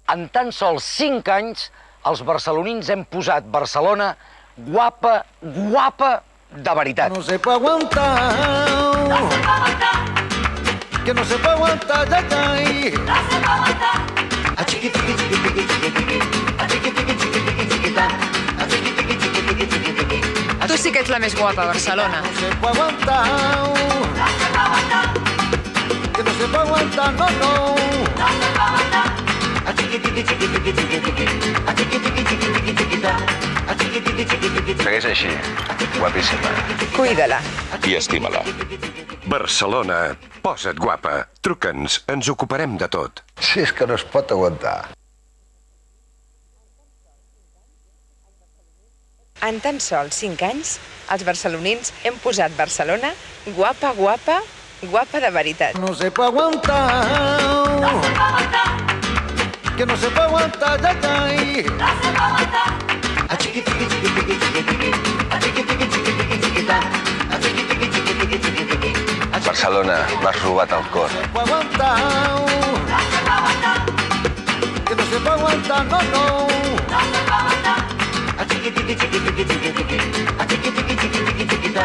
En tan sols 5 anys, els barcelonins hem posat Barcelona guapa, guapa de veritat. No se puede aguantar. No se puede aguantar. Que no se puede aguantar, ya, ya. No se puede aguantar. A chiqui, chiqui, chiqui, chiqui, chiqui, chiqui. A chiqui, chiqui, chiqui, chiqui, chiquita. A chiqui, chiqui, chiqui, chiqui, chiqui, chiqui. Tu sí que ets la més guapa, Barcelona. No se puede aguantar. No se puede aguantar. Que no se puede aguantar, no, no. No se puede aguantar. A chiqui, chiqui, chiqui, chiqui, chiqui, chiqui. A chiqui, chiqui, chiqui, chiqui, chiquita. A chiqui, chiqui, chiqui, chiqui, chiqui. Segueix així, guapíssima. Cuida-la. I estima-la. Barcelona, posa't guapa. Truca'ns, ens ocuparem de tot. Si és que no es pot aguantar. En tan sols 5 anys, els barcelonins hem posat Barcelona guapa, guapa, guapa de veritat. No se puede aguantar. No se puede aguantar. Que no se puede aguantar, ya, ya. No se puede aguantar. A chiqui, chiqui, chiqui, chiqui, chiqui, chiqui. A chiqui, chiqui, chiqui, chiqui, chiquita. A chiqui, chiqui, chiqui, chiqui, chiqui, chiqui. Barcelona, m'has robat el cor. No se puede aguantar. No se puede aguantar. Que no se puede aguantar, no, no. No se puede aguantar. A chiqui, chiqui, chiqui, chiqui, chiqui, chiqui. A chiqui, chiqui, chiqui, chiqui, chiquita.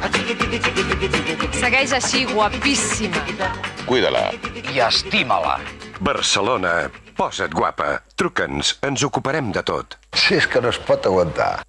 A chiqui, chiqui, chiqui, chiqui, chiqui, chiqui. Segueix així, guapíssima. Cuida-la. I estima-la. Barcelona, posa't guapa. Truca'ns, ens ocuparem de tot. Si és que no es pot aguantar.